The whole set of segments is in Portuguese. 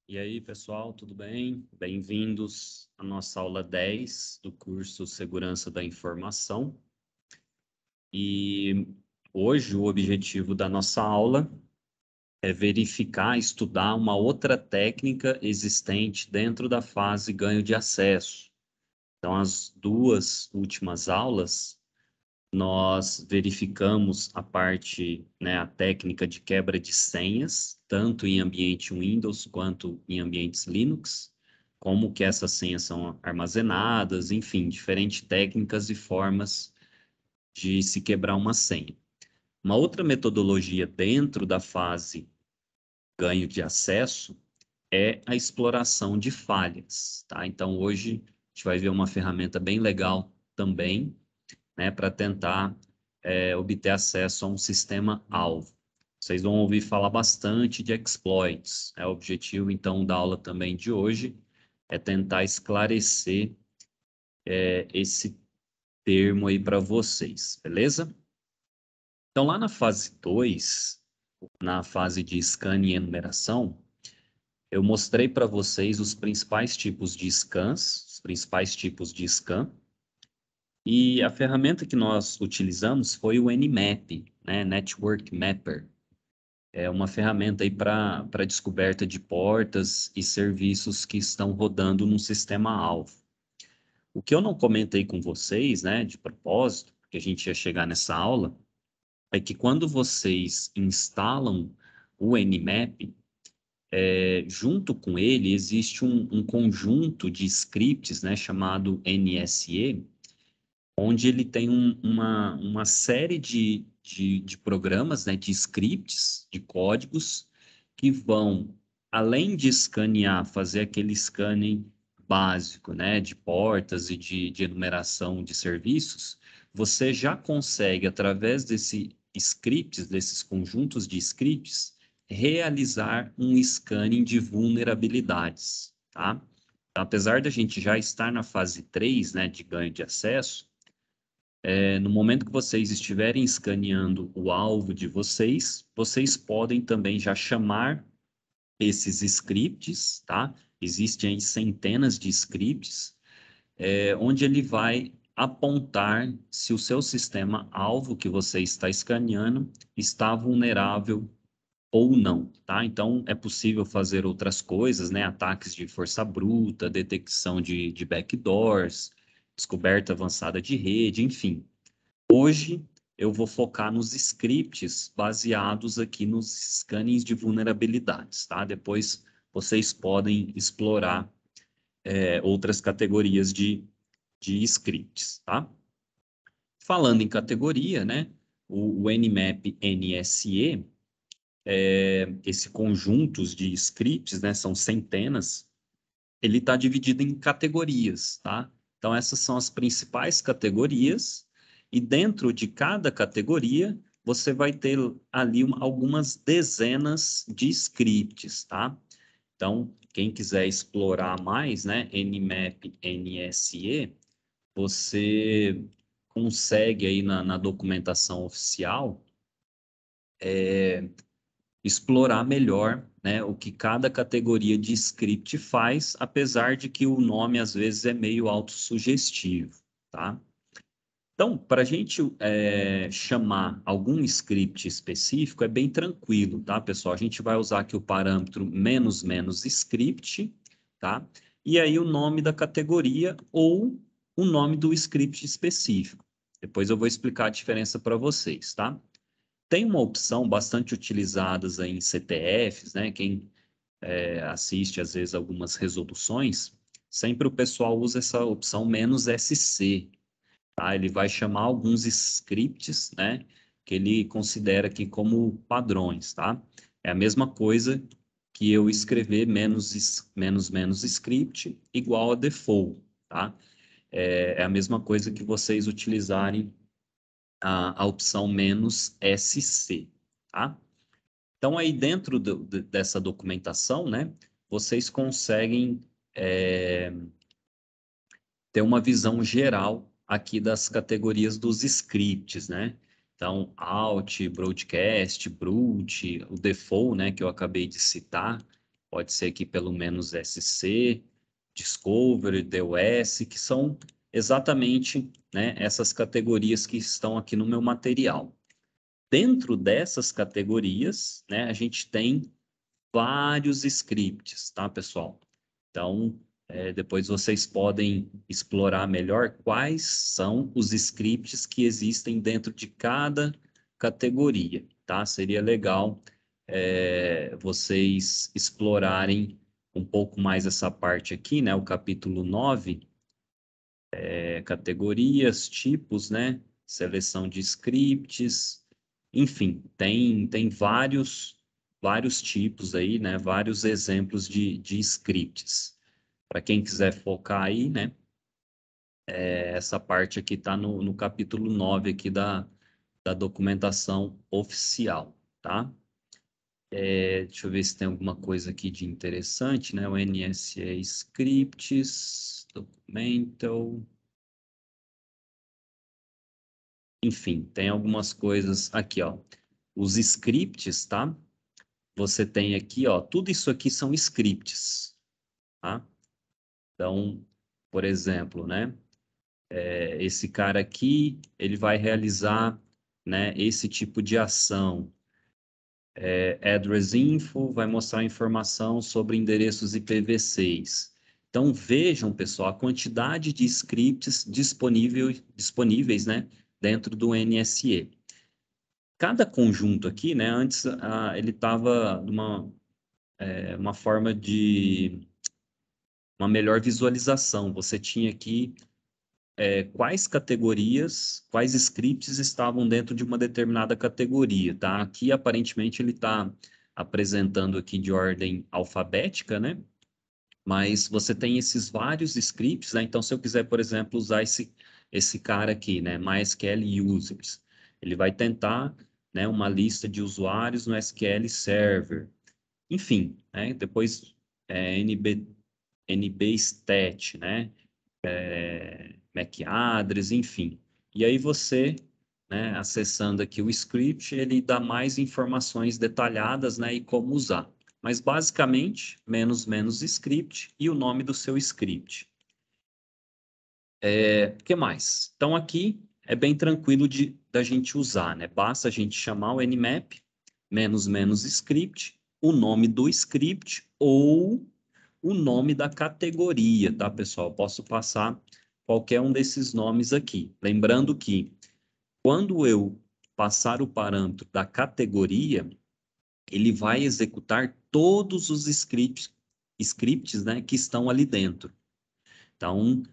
E aí, pessoal, tudo bem? Bem-vindos à nossa aula 10 do curso Segurança da Informação. E hoje o objetivo da nossa aula é verificar, estudar uma outra técnica existente dentro da fase ganho de acesso. Então, as duas últimas aulas, nós verificamos a parte, a técnica de quebra de senhas, tanto em ambiente Windows quanto em ambientes Linux, como que essas senhas são armazenadas, enfim, diferentes técnicas e formas de se quebrar uma senha. Uma outra metodologia dentro da fase ganho de acesso é a exploração de falhas, tá? Então, hoje a gente vai ver uma ferramenta bem legal também, para tentar obter acesso a um sistema-alvo. Vocês vão ouvir falar bastante de exploits. O objetivo, então, da aula também de hoje é tentar esclarecer esse termo aí para vocês, beleza? Então, lá na fase 2, na fase de scan e enumeração, eu mostrei para vocês os principais tipos de scans, os principais tipos de scan. E a ferramenta que nós utilizamos foi o Nmap, Network Mapper. É uma ferramenta aí para descoberta de portas e serviços que estão rodando num sistema-alvo. O que eu não comentei com vocês, de propósito, porque a gente ia chegar nessa aula, é que quando vocês instalam o Nmap, junto com ele existe um conjunto de scripts, chamado NSE, onde ele tem uma série de programas, de scripts, de códigos, que vão, além de escanear, fazer aquele scanning básico, de portas e de enumeração de serviços, você já consegue, através desses conjuntos de scripts, realizar um scanning de vulnerabilidades, tá? Então, apesar da gente já estar na fase 3, de ganho de acesso, no momento que vocês estiverem escaneando o alvo de vocês, vocês podem também já chamar esses scripts, tá? Existem centenas de scripts, onde ele vai apontar se o seu sistema alvo que você está escaneando está vulnerável ou não, tá? Então, é possível fazer outras coisas, Ataques de força bruta, detecção de backdoors, descoberta avançada de rede, enfim. Hoje eu vou focar nos scripts baseados aqui nos scannings de vulnerabilidades, tá? Depois vocês podem explorar outras categorias de scripts, tá? Falando em categoria, o Nmap NSE, esse conjunto de scripts, são centenas, ele está dividido em categorias, tá? Então, essas são as principais categorias, e dentro de cada categoria, você vai ter ali algumas dezenas de scripts, tá? Então, quem quiser explorar mais, Nmap NSE, você consegue aí na documentação oficial explorar melhor, o que cada categoria de script faz, apesar de que o nome às vezes é meio autossugestivo, tá? Então, para a gente chamar algum script específico é bem tranquilo, tá, pessoal? A gente vai usar aqui o parâmetro menos menos script, tá? E aí o nome da categoria ou o nome do script específico. Depois eu vou explicar a diferença para vocês, tá? Tem uma opção bastante utilizada em CTFs, Quem assiste, às vezes, algumas resoluções, sempre o pessoal usa essa opção "-SC", tá? Ele vai chamar alguns scripts, que ele considera aqui como padrões, tá? É a mesma coisa que eu escrever menos menos script igual a default, tá? É a mesma coisa que vocês utilizarem a opção "-SC", tá? Então, aí dentro dessa documentação, vocês conseguem ter uma visão geral aqui das categorias dos scripts, Então, Alt, Broadcast, Brute, o Default, que eu acabei de citar, pode ser aqui pelo menos SC, Discovery, DOS, que são exatamente, né, essas categorias que estão aqui no meu material. Dentro dessas categorias, né, a gente tem vários scripts, tá, pessoal? Então, depois vocês podem explorar melhor quais são os scripts que existem dentro de cada categoria, tá? Seria legal, vocês explorarem um pouco mais essa parte aqui, né? O capítulo 9, categorias, tipos, né? Seleção de scripts, enfim, tem vários tipos aí, né? Vários exemplos de scripts. Para quem quiser focar aí, né? Essa parte aqui está no capítulo 9 aqui da documentação oficial, tá? Deixa eu ver se tem alguma coisa aqui de interessante, né? O NSE Scripts, Documental. Enfim, tem algumas coisas aqui, ó. Os scripts, tá? Você tem aqui, ó, tudo isso aqui são scripts, tá? Então, por exemplo, né? Esse cara aqui, ele vai realizar, né, esse tipo de ação. Address Info vai mostrar informação sobre endereços IPv6. Então, vejam, pessoal, a quantidade de scripts disponíveis, né, dentro do NSE. Cada conjunto aqui, né, antes ele estava numa uma forma de uma melhor visualização. Você tinha aqui quais categorias, quais scripts estavam dentro de uma determinada categoria, tá? Aqui, aparentemente, ele está apresentando aqui de ordem alfabética, né? Mas você tem esses vários scripts, né? Então, se eu quiser, por exemplo, usar esse cara aqui, né? MySQL Users, ele vai tentar, né, uma lista de usuários no SQL Server. Enfim, né? Depois, NBStat, né? MAC address, enfim. E aí você, né, acessando aqui o script, ele dá mais informações detalhadas, né, e como usar. Mas basicamente, menos script e o nome do seu script. O que mais? Então aqui é bem tranquilo da gente usar, né? Basta a gente chamar o nmap, menos script, o nome do script ou o nome da categoria, tá, pessoal? Posso passar qualquer um desses nomes aqui. Lembrando que quando eu passar o parâmetro da categoria, ele vai executar todos os scripts, né, que estão ali dentro. Então,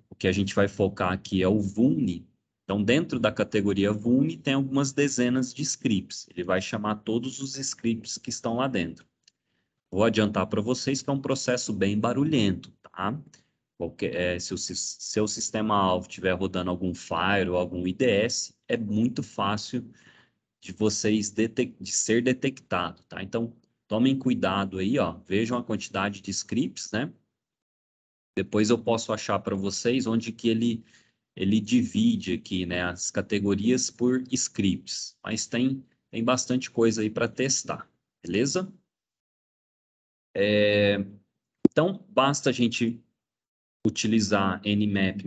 o que a gente vai focar aqui é o vuln. Então, dentro da categoria vuln, tem algumas dezenas de scripts. Ele vai chamar todos os scripts que estão lá dentro. Vou adiantar para vocês que é um processo bem barulhento, tá? Se o seu sistema-alvo estiver rodando algum Fire ou algum IDS, é muito fácil de de ser detectado, tá? Então, tomem cuidado aí, ó. Vejam a quantidade de scripts, né? Depois eu posso achar para vocês onde que ele divide aqui, né, as categorias por scripts. Mas tem bastante coisa aí para testar, beleza? Então, basta a gente utilizar nmap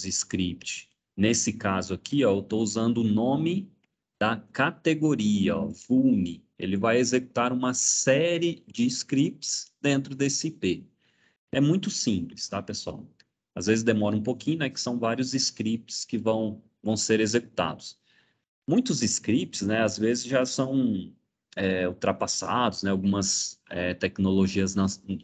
script. Nesse caso aqui, ó, eu estou usando o nome da categoria, ó, vuln. Ele vai executar uma série de scripts dentro desse IP. É muito simples, tá, pessoal? Às vezes demora um pouquinho, né, que são vários scripts que vão ser executados. Muitos scripts, né, às vezes já são ultrapassados, né, algumas tecnologias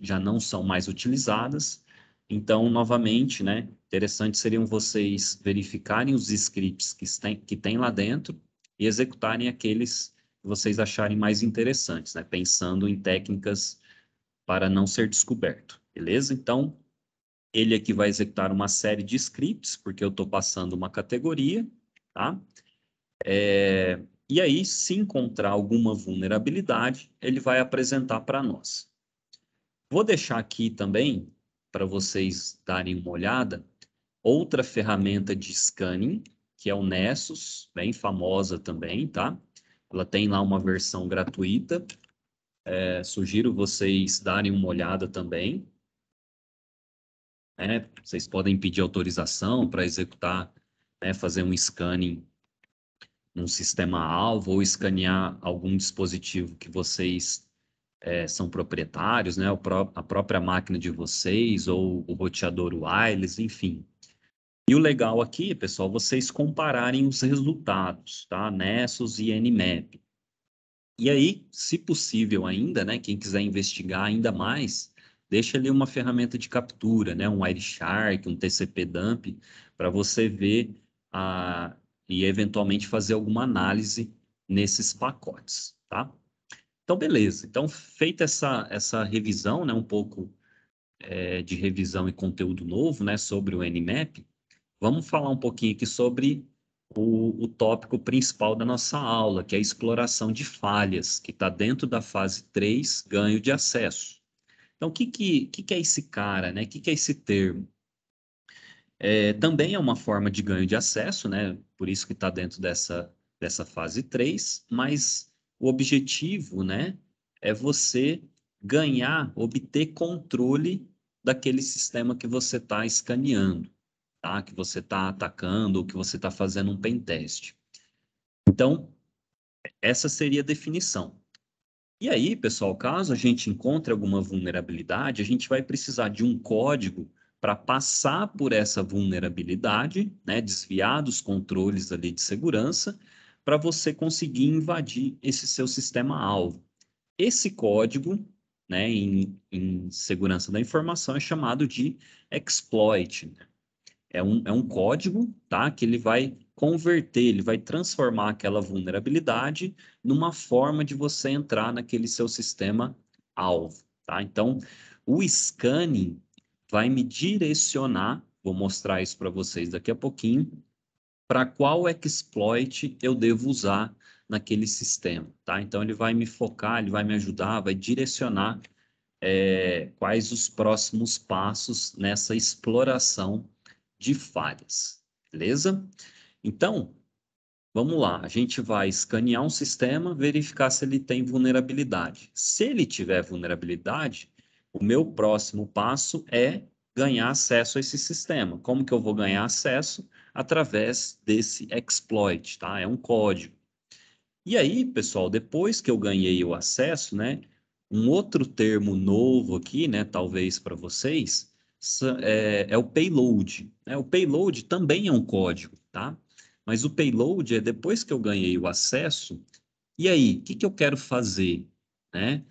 já não são mais utilizadas. Então, novamente, né, interessante seriam vocês verificarem os scripts que tem lá dentro e executarem aqueles que vocês acharem mais interessantes, né, pensando em técnicas para não ser descoberto, beleza? Então, ele aqui vai executar uma série de scripts, porque eu estou passando uma categoria, tá? E aí, se encontrar alguma vulnerabilidade, ele vai apresentar para nós. Vou deixar aqui também, para vocês darem uma olhada, outra ferramenta de scanning, que é o Nessus, bem famosa também, tá? Ela tem lá uma versão gratuita. Sugiro vocês darem uma olhada também, né? Vocês podem pedir autorização para executar, né, fazer um scanning num sistema-alvo ou escanear algum dispositivo que vocês são proprietários, né? A própria máquina de vocês ou o roteador wireless, enfim. E o legal aqui, pessoal, vocês compararem os resultados, tá? Nessus e Nmap. E aí, se possível ainda, né? Quem quiser investigar ainda mais, deixa ali uma ferramenta de captura, né? Um Wireshark, um TCP dump, para você ver e eventualmente fazer alguma análise nesses pacotes, tá? Então, beleza. Então, feita essa revisão, né? Um pouco de revisão e conteúdo novo, né? Sobre o Nmap. Vamos falar um pouquinho aqui sobre o tópico principal da nossa aula, que é a exploração de falhas, que está dentro da fase 3, ganho de acesso. Então, o que é esse cara, né? O que é esse termo? Também é uma forma de ganho de acesso, né? Por isso que está dentro dessa fase 3, mas o objetivo, né, é você ganhar, obter controle daquele sistema que você está escaneando, tá? Que você está atacando ou que você está fazendo um pentest. Então, essa seria a definição. E aí, pessoal, caso a gente encontre alguma vulnerabilidade, a gente vai precisar de um código para passar por essa vulnerabilidade, né, desviar dos controles ali de segurança, para você conseguir invadir esse seu sistema-alvo. Esse código, né, em segurança da informação, é chamado de exploit. É um código, tá? Que ele vai converter, ele vai transformar aquela vulnerabilidade numa forma de você entrar naquele seu sistema alvo, tá? Então, o scanning vai me direcionar, vou mostrar isso para vocês daqui a pouquinho, para qual exploit eu devo usar naquele sistema, tá? Então, ele vai me focar, ele vai me ajudar, vai direcionar quais os próximos passos nessa exploração de falhas, beleza? Então, vamos lá, a gente vai escanear um sistema, verificar se ele tem vulnerabilidade. Se ele tiver vulnerabilidade, o meu próximo passo é ganhar acesso a esse sistema. Como que eu vou ganhar acesso? Através desse exploit, tá? É um código. E aí, pessoal, depois que eu ganhei o acesso, né, um outro termo novo aqui, né, talvez para vocês, é o payload, né? O payload também é um código, tá? Mas o payload é depois que eu ganhei o acesso, e aí, o que que eu quero fazer, né?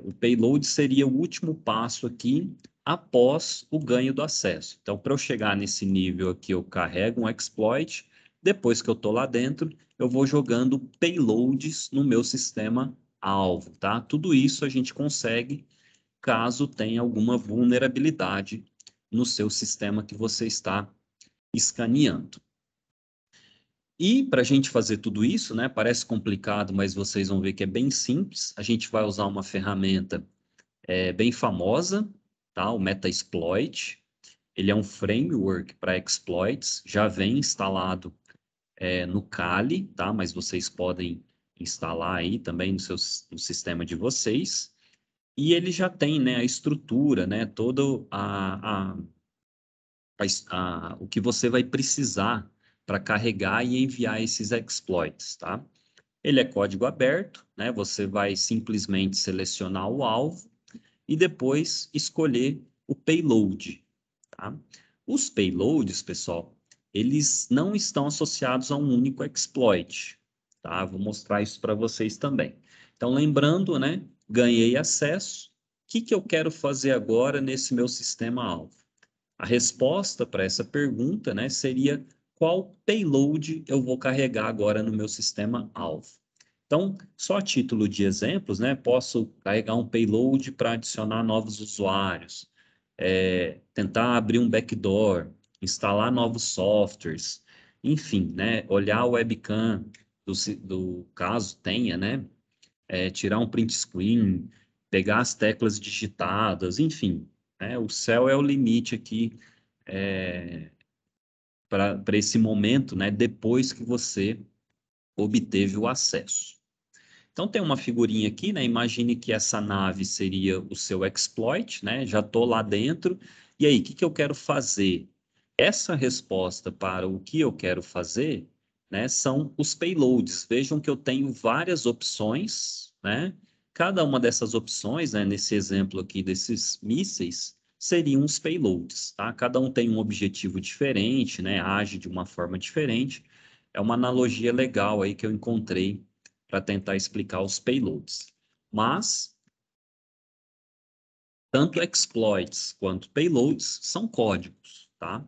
O payload seria o último passo aqui após o ganho do acesso. Então, para eu chegar nesse nível aqui, eu carrego um exploit. Depois que eu estou lá dentro, eu vou jogando payloads no meu sistema alvo, tá? Tudo isso a gente consegue caso tenha alguma vulnerabilidade no seu sistema que você está escaneando. E para a gente fazer tudo isso, né, parece complicado, mas vocês vão ver que é bem simples. A gente vai usar uma ferramenta bem famosa, tá? O Metasploit. Ele é um framework para exploits, já vem instalado no Kali, tá? Mas vocês podem instalar aí também no sistema de vocês. E ele já tem, né, a estrutura, né, todo o que você vai precisar para carregar e enviar esses exploits, tá? Ele é código aberto, né? Você vai simplesmente selecionar o alvo e depois escolher o payload, tá? Os payloads, pessoal, eles não estão associados a um único exploit, tá? Vou mostrar isso para vocês também. Então, lembrando, né? Ganhei acesso. O que que eu quero fazer agora nesse meu sistema-alvo? A resposta para essa pergunta, né, seria qual payload eu vou carregar agora no meu sistema-alvo. Então, só a título de exemplos, né, posso carregar um payload para adicionar novos usuários, tentar abrir um backdoor, instalar novos softwares, enfim, né, olhar o webcam do caso tenha, né, tirar um print screen, pegar as teclas digitadas, enfim, né, o céu é o limite aqui para esse momento, né, depois que você obteve o acesso. Então, tem uma figurinha aqui, né? Imagine que essa nave seria o seu exploit, né? Já estou lá dentro. E aí, o que que eu quero fazer? Essa resposta para o que eu quero fazer, né, são os payloads. Vejam que eu tenho várias opções, né? Cada uma dessas opções, né, nesse exemplo aqui desses mísseis, seriam os payloads, tá? Cada um tem um objetivo diferente, né? Age de uma forma diferente. É uma analogia legal aí que eu encontrei para tentar explicar os payloads. Mas, tanto exploits quanto payloads são códigos, tá?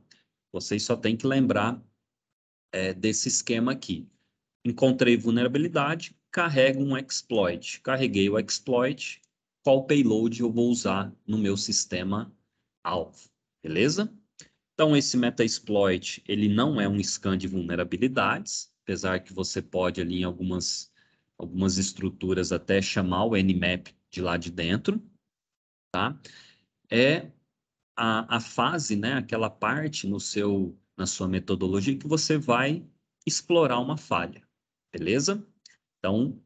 Vocês só têm que lembrar desse esquema aqui. Encontrei vulnerabilidade, carrego um exploit. Carreguei o exploit, qual payload eu vou usar no meu sistema alvo, beleza? Então, esse Metasploit, ele não é um scan de vulnerabilidades, apesar que você pode ali em algumas estruturas até chamar o Nmap de lá de dentro, tá? É a fase, né, aquela parte na sua metodologia que você vai explorar uma falha, beleza? Então,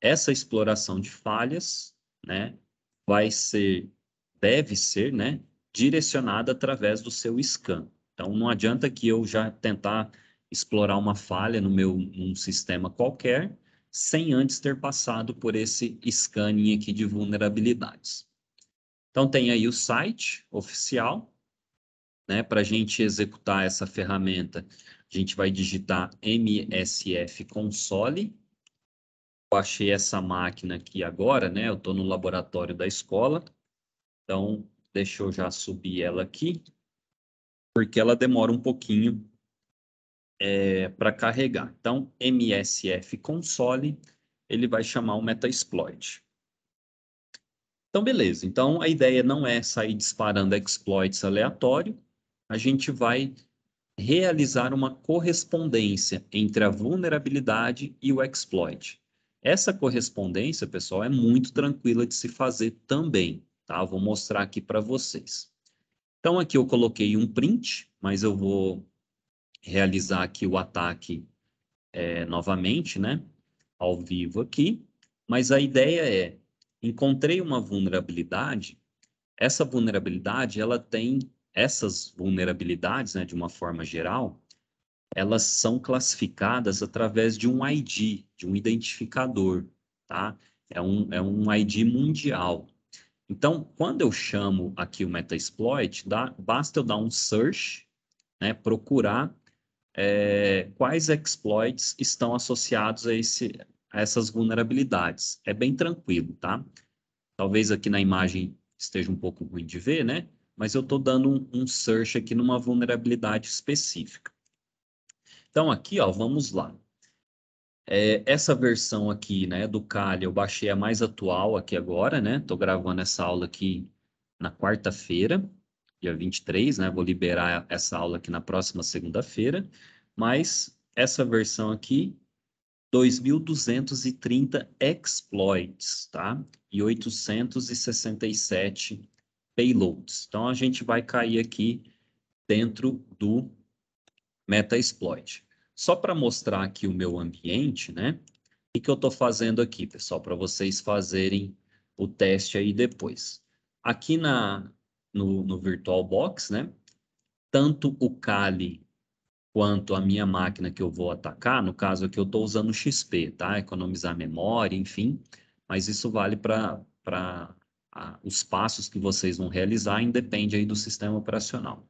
essa exploração de falhas, né, vai ser, deve ser, né, direcionada através do seu scan. Então, não adianta que eu já tentar explorar uma falha num sistema qualquer, sem antes ter passado por esse scanning aqui de vulnerabilidades. Então, tem aí o site oficial, né, para a gente executar essa ferramenta, a gente vai digitar MSF Console. Eu achei essa máquina aqui agora, né? Eu estou no laboratório da escola, então deixa eu já subir ela aqui, porque ela demora um pouquinho para carregar. Então, MSF Console, ele vai chamar o Metasploit. Então, beleza. Então, a ideia não é sair disparando exploits aleatório, a gente vai realizar uma correspondência entre a vulnerabilidade e o exploit. Essa correspondência, pessoal, é muito tranquila de se fazer também, tá? Vou mostrar aqui para vocês. Então, aqui eu coloquei um print, mas eu vou realizar aqui o ataque novamente, né? Ao vivo aqui. Mas a ideia é, encontrei uma vulnerabilidade, essa vulnerabilidade, ela tem essas vulnerabilidades, né, de uma forma geral, elas são classificadas através de um ID, de um identificador, tá? É um ID mundial. Então, quando eu chamo aqui o Metasploit, basta eu dar um search, né, procurar quais exploits estão associados a essas vulnerabilidades. É bem tranquilo, tá? Talvez aqui na imagem esteja um pouco ruim de ver, né? Mas eu estou dando um search aqui numa vulnerabilidade específica. Então, aqui, ó, vamos lá. Essa versão aqui, né, do Kali, eu baixei a mais atual aqui agora, né? Estou gravando essa aula aqui na quarta-feira, dia 23, né? Vou liberar essa aula aqui na próxima segunda-feira. Mas essa versão aqui, 2.230 exploits, tá? E 867 payloads. Então, a gente vai cair aqui dentro do Metasploit. Só para mostrar aqui o meu ambiente, né? O que eu estou fazendo aqui, pessoal, para vocês fazerem o teste aí depois. Aqui no VirtualBox, né? Tanto o Kali quanto a minha máquina que eu vou atacar, no caso aqui eu estou usando o XP, tá? Economizar memória, enfim, mas isso vale para os passos que vocês vão realizar, independe aí do sistema operacional.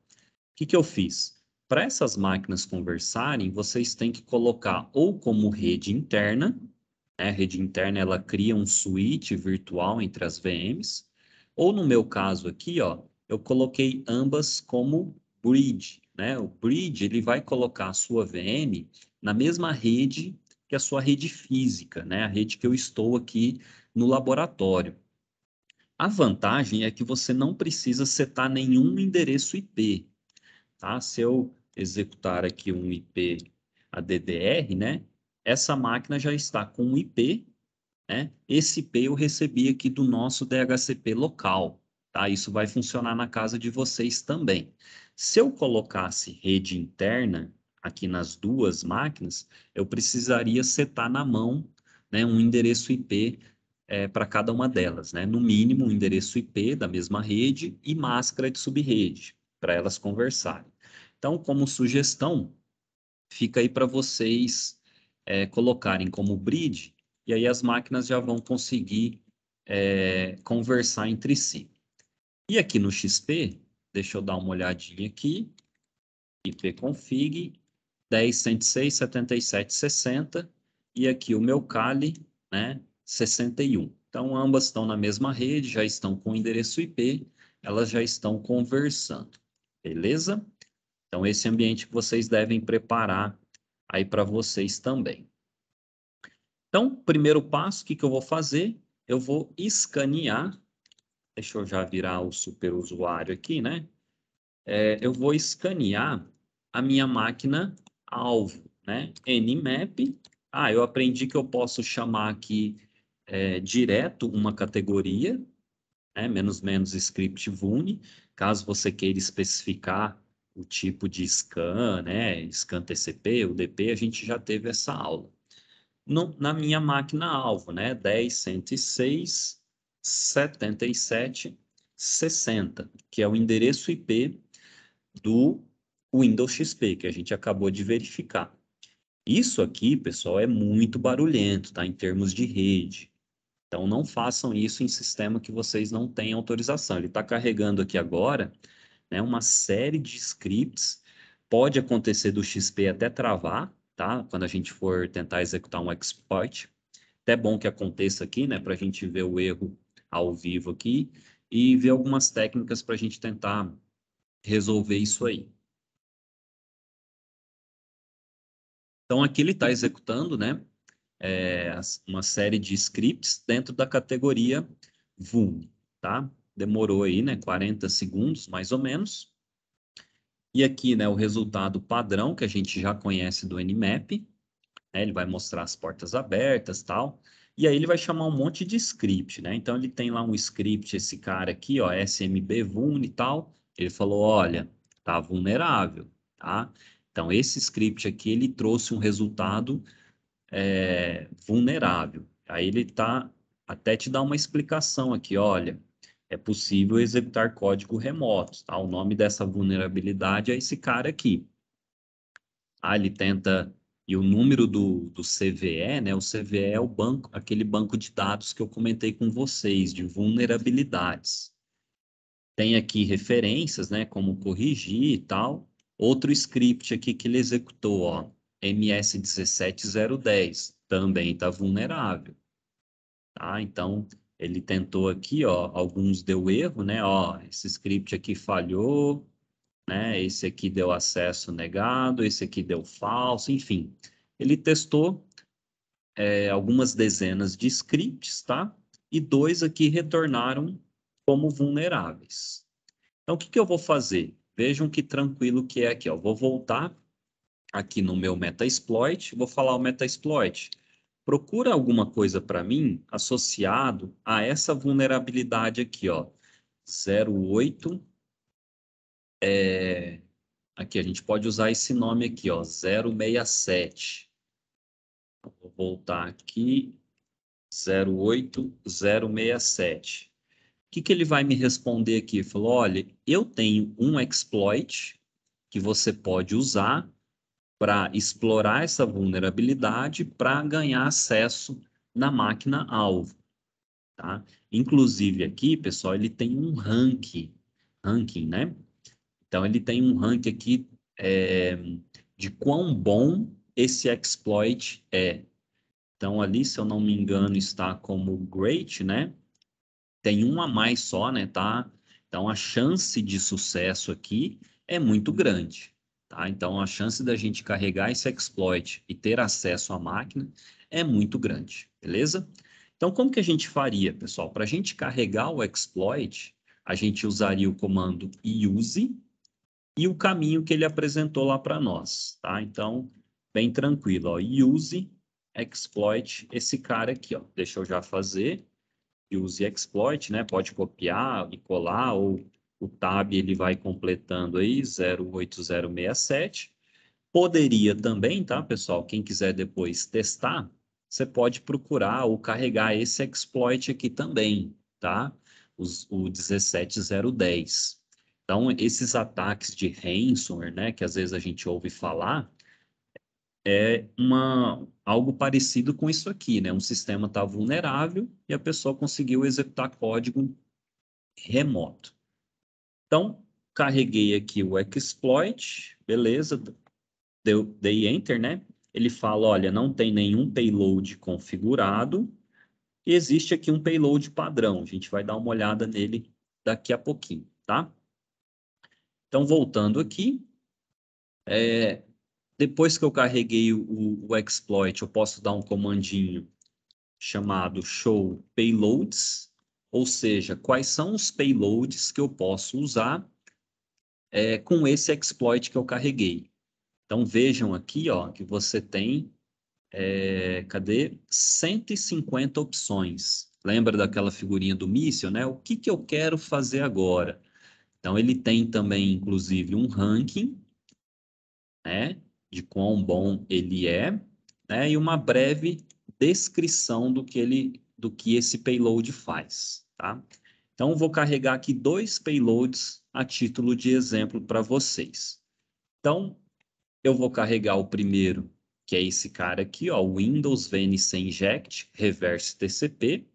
O que eu fiz? Para essas máquinas conversarem, vocês têm que colocar ou como rede interna, né? A rede interna ela cria um switch virtual entre as VMs, ou no meu caso aqui, ó, eu coloquei ambas como bridge, né? O bridge ele vai colocar a sua VM na mesma rede que a sua rede física, né? A rede que eu estou aqui no laboratório. A vantagem é que você não precisa setar nenhum endereço IP, tá? Se eu executar aqui um IP ADDR, né? Essa máquina já está com um IP, né? Esse IP eu recebi aqui do nosso DHCP local, tá? Isso vai funcionar na casa de vocês também. Se eu colocasse rede interna aqui nas duas máquinas, eu precisaria setar na mão né, um endereço IP para cada uma delas, né? No mínimo, um endereço IP da mesma rede e máscara de subrede, para elas conversarem. Então, como sugestão, fica aí para vocês colocarem como bridge, e aí as máquinas já vão conseguir conversar entre si. E aqui no XP, deixa eu dar uma olhadinha aqui, ipconfig 10.106.77.60, e aqui o meu Kali, né, 61. Então, ambas estão na mesma rede, já estão com o endereço IP, elas já estão conversando, beleza? Então, esse ambiente que vocês devem preparar aí para vocês também. Então, primeiro passo, o que eu vou fazer? Eu vou escanear, deixa eu já virar o superusuário aqui, né? Eu vou escanear a minha máquina alvo, né? Nmap. Eu aprendi que eu posso chamar aqui direto uma categoria, né? Menos script vune, caso você queira especificar o tipo de scan, né? Scan TCP, UDP, a gente já teve essa aula. Na minha máquina alvo, né? 10.106.77.60, que é o endereço IP do Windows XP, que a gente acabou de verificar. Isso aqui, pessoal, é muito barulhento, tá? Em termos de rede. Então, não façam isso em sistema que vocês não têm autorização. Ele está carregando aqui agora, né, uma série de scripts. Pode acontecer do XP até travar, tá? Quando a gente for tentar executar um exploit. Até bom que aconteça aqui, né? Para a gente ver o erro ao vivo aqui e ver algumas técnicas para a gente tentar resolver isso aí. Então, aqui ele está executando, né, uma série de scripts dentro da categoria Vum, tá? Demorou aí, né, 40 segundos, mais ou menos. E aqui, né, o resultado padrão, que a gente já conhece do Nmap, né, ele vai mostrar as portas abertas, tal. E aí ele vai chamar um monte de script, né? Então, ele tem lá um script, esse cara aqui, ó, SMBVuln e tal. Ele falou, olha, tá vulnerável, tá? Então, esse script aqui, ele trouxe um resultado vulnerável. Aí ele tá até te dá uma explicação aqui, olha, é possível executar código remoto, tá? O nome dessa vulnerabilidade é esse cara aqui. Ele tenta e o número do CVE, né? O CVE é o banco, aquele banco de dados que eu comentei com vocês de vulnerabilidades. Tem aqui referências, né? Como corrigir e tal. Outro script aqui que ele executou, ó, MS17010, também está vulnerável, tá? Então, ele tentou aqui, ó, alguns deu erro, né? Ó, esse script aqui falhou, né? Esse aqui deu acesso negado, esse aqui deu falso, enfim. Ele testou algumas dezenas de scripts, tá? E dois aqui retornaram como vulneráveis. Então, o que que eu vou fazer? Vejam que tranquilo que é aqui, ó. Vou voltar aqui no meu Metasploit, vou falar o Metasploit. Procura alguma coisa para mim associado a essa vulnerabilidade aqui, ó. 08, aqui a gente pode usar esse nome aqui, ó, 067. Vou voltar aqui, 08067. O que que ele vai me responder aqui? Ele falou, olha, eu tenho um exploit que você pode usar para explorar essa vulnerabilidade para ganhar acesso na máquina alvo, tá? Inclusive aqui, pessoal, ele tem um ranking, né? Então ele tem um ranking aqui de quão bom esse exploit é. Então ali, se eu não me engano, está como great, né? Tem um a mais só, né, tá? Então a chance de sucesso aqui é muito grande, tá? Então a chance da gente carregar esse exploit e ter acesso à máquina é muito grande, beleza? Então como que a gente faria, pessoal? Para a gente carregar o exploit, a gente usaria o comando use e o caminho que ele apresentou lá para nós, tá? Então, bem tranquilo, ó, use exploit esse cara aqui, ó. Deixa eu já fazer use exploit, né? Pode copiar e colar, ou o tab ele vai completando aí 08067. Poderia também, tá, pessoal? Quem quiser depois testar, você pode procurar ou carregar esse exploit aqui também, tá? O 17010. Então, esses ataques de ransomware, né, que às vezes a gente ouve falar, é algo parecido com isso aqui, né? Um sistema está vulnerável e a pessoa conseguiu executar código remoto. Então, carreguei aqui o exploit, beleza, dei enter, né? Ele fala, olha, não tem nenhum payload configurado e existe aqui um payload padrão. A gente vai dar uma olhada nele daqui a pouquinho, tá? Então, voltando aqui, depois que eu carreguei o exploit, eu posso dar um comandinho chamado show payloads, ou seja, quais são os payloads que eu posso usar com esse exploit que eu carreguei. Então vejam aqui, ó, que você tem, cadê? 150 opções. Lembra daquela figurinha do míssil, né? O que que eu quero fazer agora? Então ele tem também, inclusive, um ranking, né? De quão bom ele é, né? E uma breve descrição do que esse payload faz, tá? Então, vou carregar aqui 2 payloads a título de exemplo para vocês. Então, eu vou carregar o primeiro, que é esse cara aqui, ó, Windows VNC Inject Reverse TCP.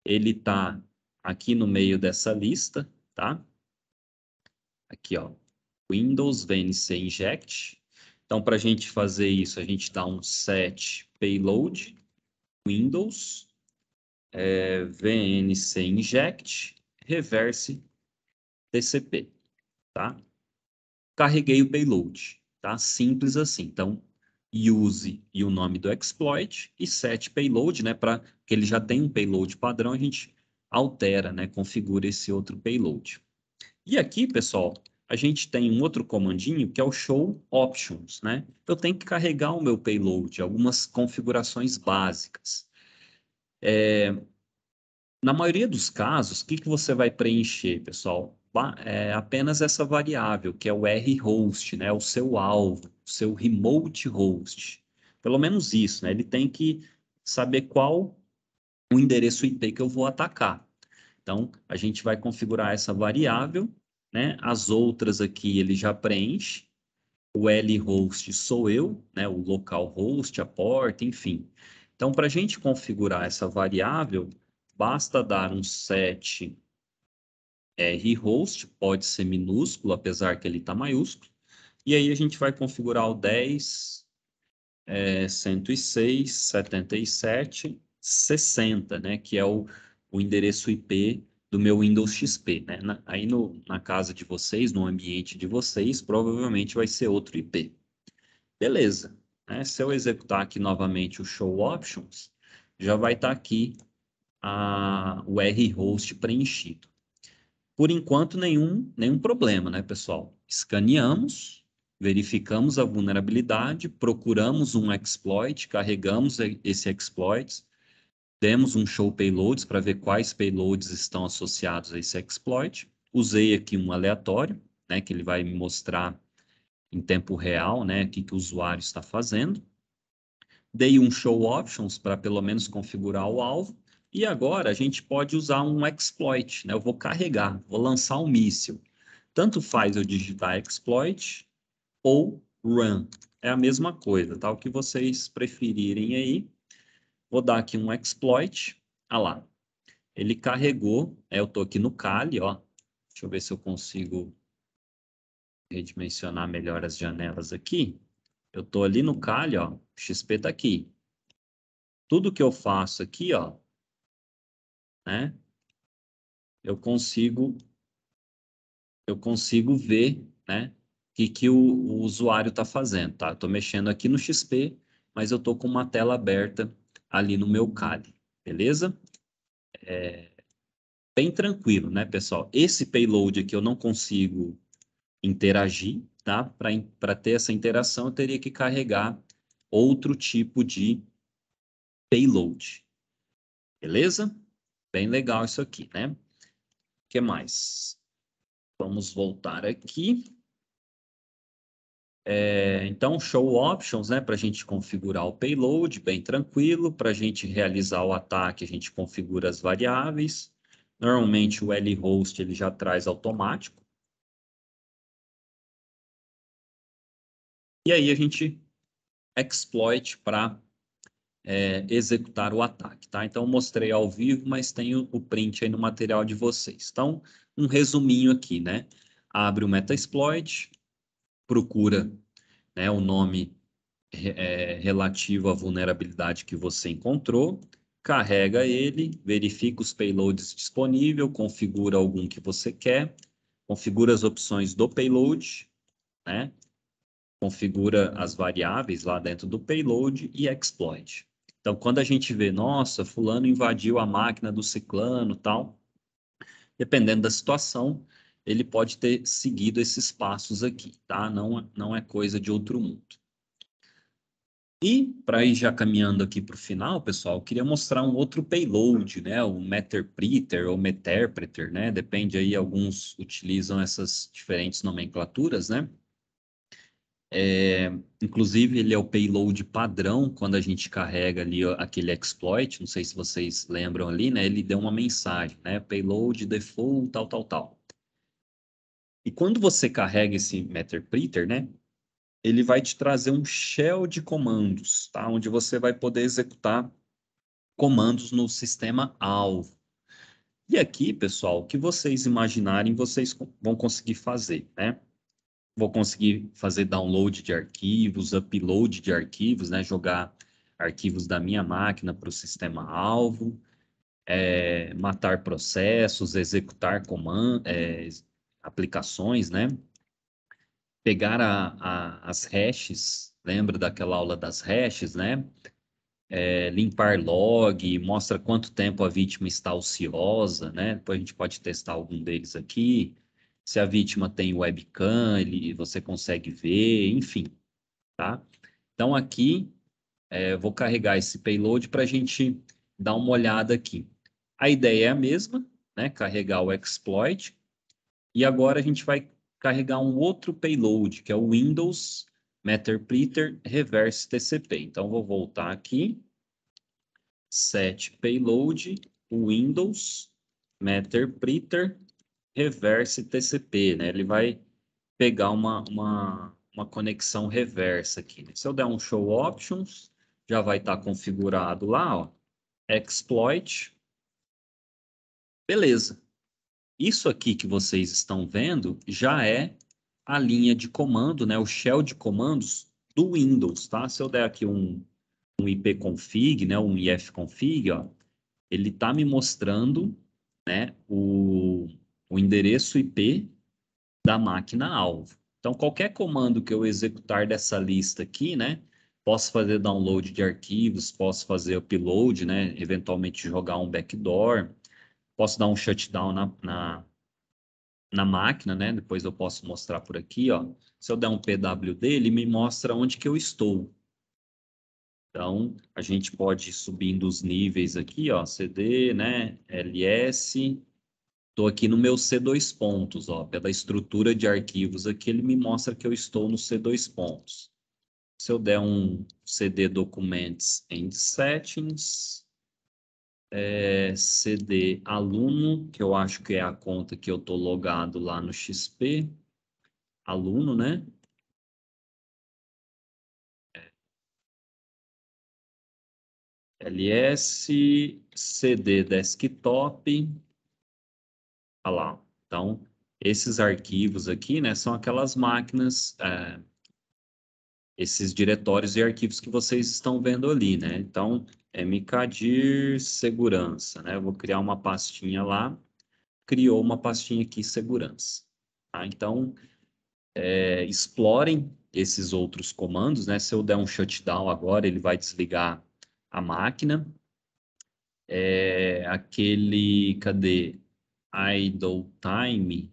Ele está aqui no meio dessa lista, tá? Aqui, ó, Windows VNC Inject. Então, para a gente fazer isso, a gente dá um set payload Windows VNC Inject Reverse TCP, tá? Carreguei o payload, tá? Simples assim. Então, use e o nome do exploit e set payload, né? Para que ele já tem um payload padrão, a gente altera, né? Configura esse outro payload. E aqui, pessoal, a gente tem um outro comandinho que é o show options, né? Eu tenho que carregar o meu payload, algumas configurações básicas. Na maioria dos casos, o que que você vai preencher, pessoal? Apenas essa variável, que é o rhost, né? O seu alvo, o seu remote host. Pelo menos isso, né? Ele tem que saber qual o endereço IP que eu vou atacar. Então, a gente vai configurar essa variável, né? As outras aqui ele já preenche. O lhost sou eu, né? O localhost, a porta, enfim. Então, para a gente configurar essa variável, basta dar um set rhost, pode ser minúsculo, apesar que ele está maiúsculo. E aí a gente vai configurar o 10, 106, 77, 60, né? Que é o endereço IP do meu Windows XP, né? Aí na casa de vocês, no ambiente de vocês, provavelmente vai ser outro IP. Beleza. Né? Se eu executar aqui novamente o show options, já vai estar aqui o rhost preenchido. Por enquanto, nenhum problema, né, pessoal? Escaneamos, verificamos a vulnerabilidade, procuramos um exploit, carregamos esse exploit, demos um show payloads para ver quais payloads estão associados a esse exploit. Usei aqui um aleatório, né, que ele vai me mostrar em tempo real, né, o que o usuário está fazendo. Dei um show options para pelo menos configurar o alvo. E agora a gente pode usar um exploit, né? Eu vou carregar, vou lançar um míssil. Tanto faz eu digitar exploit ou run. É a mesma coisa, tá? O que vocês preferirem aí. Vou dar aqui um exploit. Ah lá, ele carregou. Eu estou aqui no Kali, ó. Deixa eu ver se eu consigo redimensionar melhor as janelas aqui. Eu estou ali no Kali, ó. O XP está aqui. Tudo que eu faço aqui, ó, né? Eu consigo ver, né? Que o usuário está fazendo, tá? Estou mexendo aqui no XP, mas eu estou com uma tela aberta ali no meu Kali, beleza? Bem tranquilo, né, pessoal? Esse payload aqui eu não consigo interagir, tá? Para ter essa interação, eu teria que carregar outro tipo de payload, beleza? Bem legal isso aqui, né? O que mais? Vamos voltar aqui. Então, show options, né, para a gente configurar o payload, bem tranquilo. Para a gente realizar o ataque, a gente configura as variáveis. Normalmente o lhost ele já traz automático. E aí a gente exploit para executar o ataque, tá? Então, eu mostrei ao vivo, mas tem o print aí no material de vocês. Então, um resuminho aqui, né? Abre o Metasploit, procura, né, o nome relativo à vulnerabilidade que você encontrou, carrega ele, verifica os payloads disponíveis, configura algum que você quer, configura as opções do payload, né? Configura as variáveis lá dentro do payload e exploit. Então, quando a gente vê, nossa, fulano invadiu a máquina do ciclano, tal, dependendo da situação, ele pode ter seguido esses passos aqui, tá? Não é coisa de outro mundo. E, para ir já caminhando aqui para o final, pessoal, eu queria mostrar um outro payload, né? O Meterpreter ou Meterpreter, né? Depende aí, alguns utilizam essas diferentes nomenclaturas, né? Inclusive, ele é o payload padrão quando a gente carrega ali aquele exploit. Não sei se vocês lembram ali, né? Ele deu uma mensagem, né? Payload default, tal, tal, tal. E quando você carrega esse Meterpreter, né? Ele vai te trazer um shell de comandos, tá? Onde você vai poder executar comandos no sistema alvo. E aqui, pessoal, o que vocês imaginarem, vocês vão conseguir fazer, né? Vou conseguir fazer download de arquivos, upload de arquivos, né? Jogar arquivos da minha máquina para o sistema alvo, matar processos, executar aplicações, né? Pegar as hashes, lembra daquela aula das hashes, né? Limpar log, mostra quanto tempo a vítima está ociosa, né? Depois a gente pode testar algum deles aqui. Se a vítima tem webcam, você consegue ver, enfim, tá? Então aqui, vou carregar esse payload para a gente dar uma olhada aqui. A ideia é a mesma, né? Carregar o exploit. E agora a gente vai carregar um outro payload, que é o Windows Meterpreter Reverse TCP. Então, vou voltar aqui. Set payload Windows Meterpreter Reverse TCP, né? Ele vai pegar uma conexão reversa aqui, né? Se eu der um show options, já vai estar configurado lá, ó, exploit. Beleza. Isso aqui que vocês estão vendo já é a linha de comando, né? O shell de comandos do Windows, tá? Se eu der aqui um ipconfig, né? Um ifconfig, ó, ele está me mostrando, né, o endereço IP da máquina-alvo. Então, qualquer comando que eu executar dessa lista aqui, né, posso fazer download de arquivos, posso fazer upload, né, eventualmente jogar um backdoor, posso dar um shutdown na máquina, né, depois eu posso mostrar por aqui, ó. Se eu der um pwd, ele me mostra onde que eu estou. Então, a gente pode ir subindo os níveis aqui, ó, CD, né, LS. Estou aqui no meu C2 pontos, ó, pela estrutura de arquivos aqui, ele me mostra que eu estou no C2 pontos. Se eu der um CD Documents and Settings, CD Aluno, que eu acho que é a conta que eu estou logado lá no XP, aluno, né? LS, CD Desktop, olha lá. Então, esses arquivos aqui, né, são aquelas máquinas, esses diretórios e arquivos que vocês estão vendo ali, né? Então, mkdir segurança, né? Eu vou criar uma pastinha lá, criou uma pastinha aqui, segurança. Tá? Então, explorem esses outros comandos, né? Se eu der um shutdown agora, ele vai desligar a máquina. Cadê? Idle time.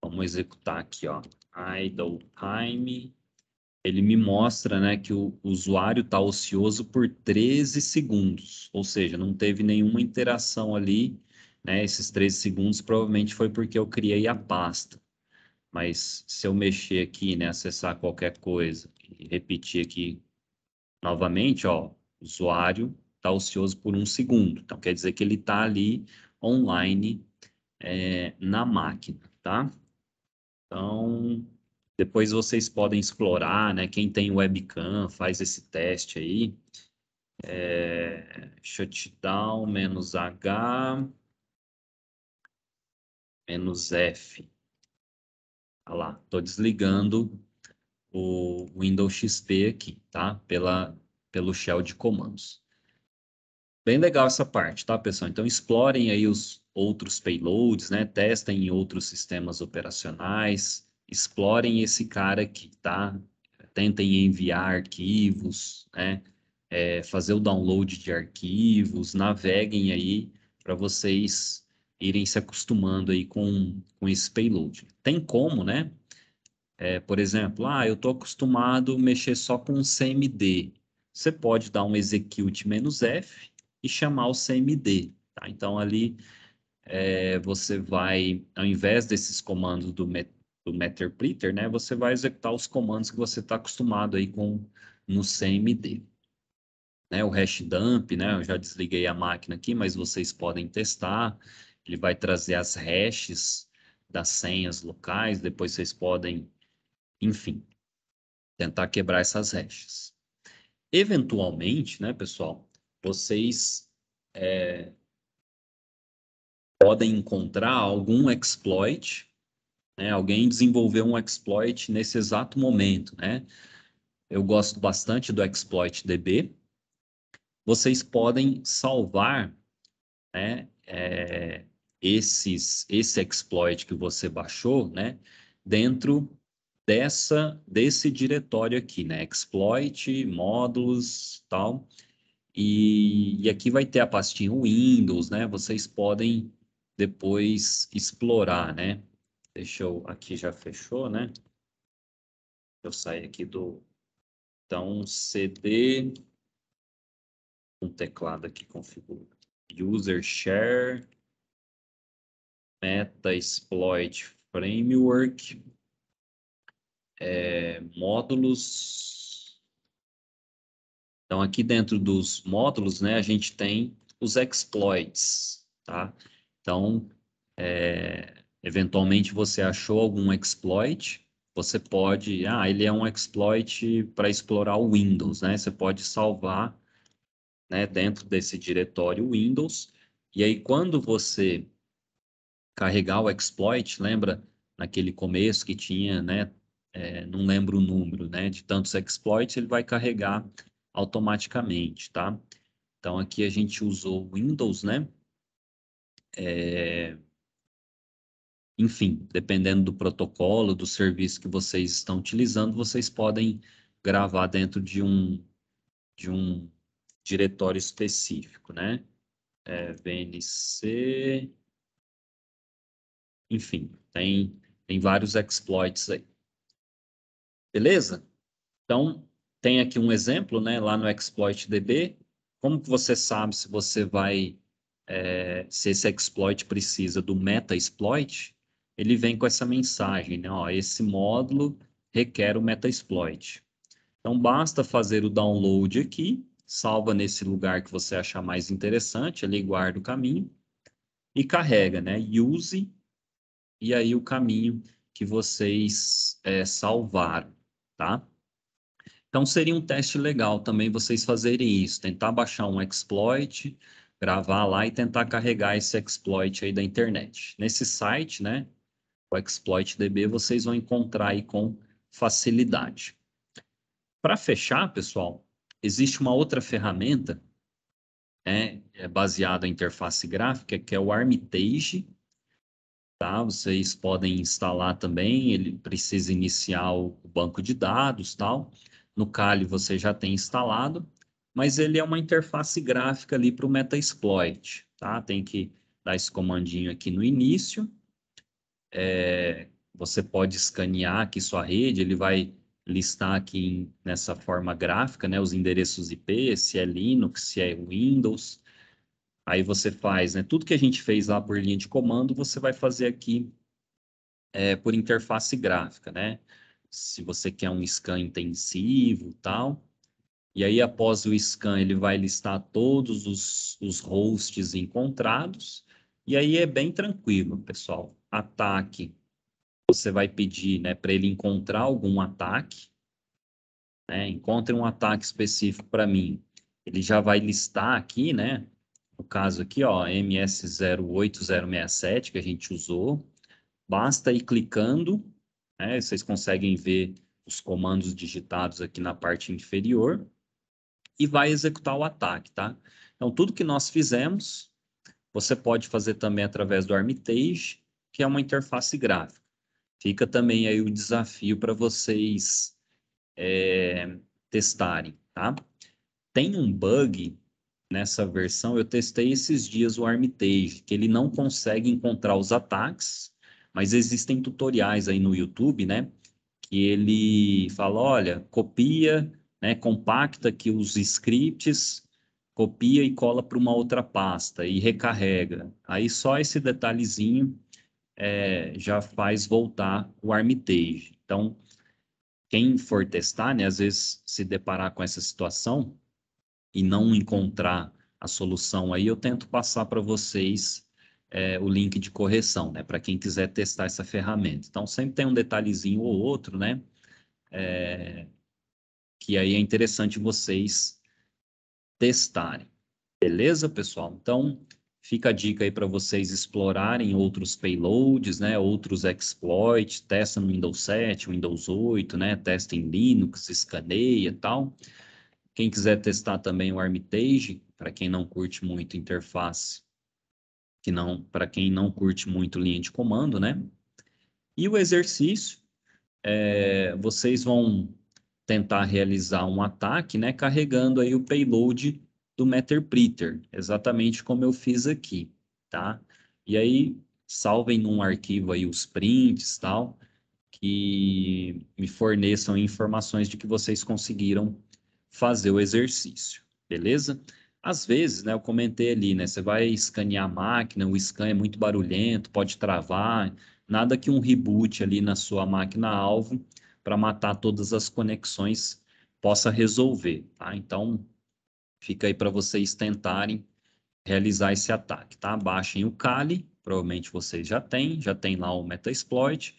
Vamos executar aqui, ó. Idle time. Ele me mostra, né, que o usuário está ocioso por 13 segundos, ou seja, não teve nenhuma interação ali, né? Esses 13 segundos provavelmente foi porque eu criei a pasta. Mas se eu mexer aqui, né, acessar qualquer coisa e repetir aqui novamente, ó, o usuário está ocioso por 1 segundo. Então, quer dizer que ele está ali online na máquina, tá? Então, depois vocês podem explorar, né? Quem tem webcam, faz esse teste aí. Shutdown -H -F. Olha lá, estou desligando o Windows XP aqui, tá? Pelo shell de comandos. Bem legal essa parte, tá, pessoal? Então, explorem aí os outros payloads, né? Testem em outros sistemas operacionais. Explorem esse cara aqui, tá? Tentem enviar arquivos, né? Fazer o download de arquivos. Naveguem aí para vocês irem se acostumando aí com esse payload. Tem como, né? Por exemplo, eu estou acostumado a mexer só com o CMD. Você pode dar um execute "-f" e chamar o CMD. Tá? Então, ali você vai, ao invés desses comandos do Meterpreter, né, você vai executar os comandos que você está acostumado aí no CMD. Né, o hash dump, né, eu já desliguei a máquina aqui, mas vocês podem testar. Ele vai trazer as hashes das senhas locais, depois vocês podem, enfim, tentar quebrar essas hashes. Eventualmente, né, pessoal, vocês podem encontrar algum exploit, né? Alguém desenvolveu um exploit nesse exato momento, né? Eu gosto bastante do exploit DB. Vocês podem salvar, né, esse exploit que você baixou, né, dentro desse diretório aqui, né? Exploit, módulos, tal. E aqui vai ter a pastinha Windows, né? Vocês podem depois explorar, né? Aqui já fechou, né? Eu saio aqui então, CD, um teclado aqui configura. User Share, Metasploit Framework, módulos. Então, aqui dentro dos módulos, né, a gente tem os exploits, tá? Então, eventualmente você achou algum exploit, você pode, ele é um exploit para explorar o Windows, né? Você pode salvar, né, dentro desse diretório Windows, e aí quando você carregar o exploit, lembra naquele começo que tinha, né, não lembro o número, né, de tantos exploits, ele vai carregar automaticamente, tá? Então aqui a gente usou Windows, né? Enfim, dependendo do protocolo, do serviço que vocês estão utilizando, vocês podem gravar dentro de um diretório específico, né? VNC, enfim, tem vários exploits aí. Beleza? Então, tem aqui um exemplo, né? Lá no exploit-db. Como que você sabe se você vai, se esse exploit precisa do metasploit? Ele vem com essa mensagem, né? Ó, esse módulo requer o metasploit. Então, basta fazer o download aqui, salva nesse lugar que você achar mais interessante, ali guarda o caminho e carrega, né? Use, e aí o caminho que vocês salvaram, tá? Então, seria um teste legal também vocês fazerem isso, tentar baixar um exploit, gravar lá e tentar carregar esse exploit aí da internet. Nesse site, né, o exploit-db, vocês vão encontrar aí com facilidade. Para fechar, pessoal, existe uma outra ferramenta, baseada em interface gráfica, que é o Armitage, tá? Vocês podem instalar também, ele precisa iniciar o banco de dados, tal. No Kali você já tem instalado, mas ele é uma interface gráfica ali para o Metasploit, tá? Tem que dar esse comandinho aqui no início. Você pode escanear aqui sua rede, ele vai listar aqui nessa forma gráfica, né, os endereços IP, se é Linux, se é Windows. Aí você faz, né, tudo que a gente fez lá por linha de comando, você vai fazer aqui por interface gráfica, né? Se você quer um scan intensivo, tal. E aí, após o scan, ele vai listar todos os hosts encontrados. E aí é bem tranquilo, pessoal. Ataque, você vai pedir, né, para ele encontrar algum ataque, né? Encontre um ataque específico para mim. Ele já vai listar aqui, né? No caso aqui, ó, MS08067 que a gente usou. Basta ir clicando, né? Vocês conseguem ver os comandos digitados aqui na parte inferior e vai executar o ataque, tá? Então, tudo que nós fizemos, você pode fazer também através do Armitage, que é uma interface gráfica. Fica também aí o desafio para vocês testarem, tá? Tem um bug nessa versão, eu testei esses dias o Armitage, que ele não consegue encontrar os ataques, mas existem tutoriais aí no YouTube, né? Que ele fala, olha, copia, né, compacta aqui os scripts, copia e cola para uma outra pasta e recarrega. Aí só esse detalhezinho já faz voltar o Armitage. Então, quem for testar, né, às vezes se deparar com essa situação e não encontrar a solução aí, eu tento passar para vocês o link de correção, né, para quem quiser testar essa ferramenta. Então, sempre tem um detalhezinho ou outro, né, que aí é interessante vocês testarem. Beleza, pessoal? Então, fica a dica aí para vocês explorarem outros payloads, né? Outros exploits, testa no Windows 7, Windows 8, né? Testa em Linux, escaneia e tal. Quem quiser testar também o Armitage, para quem não curte muito interface, para quem não curte muito linha de comando, né? E o exercício, vocês vão tentar realizar um ataque, né, carregando aí o payload do Matterpreter, exatamente como eu fiz aqui, tá? E aí, salvem num arquivo aí os prints, tal, que me forneçam informações de que vocês conseguiram fazer o exercício, beleza? Às vezes, né, eu comentei ali, né, você vai escanear a máquina, o scan é muito barulhento, pode travar, nada que um reboot ali na sua máquina-alvo para matar todas as conexões possa resolver, tá? Então, fica aí para vocês tentarem realizar esse ataque, tá? Baixem o Kali, provavelmente vocês já tem lá o Metasploit,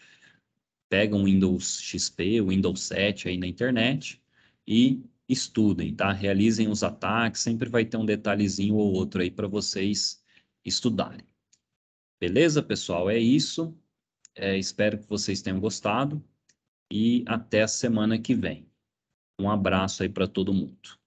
pegam o Windows XP, o Windows 7 aí na internet e estudem, tá? Realizem os ataques, sempre vai ter um detalhezinho ou outro aí para vocês estudarem. Beleza, pessoal? É isso. Espero que vocês tenham gostado e até a semana que vem. Um abraço aí para todo mundo.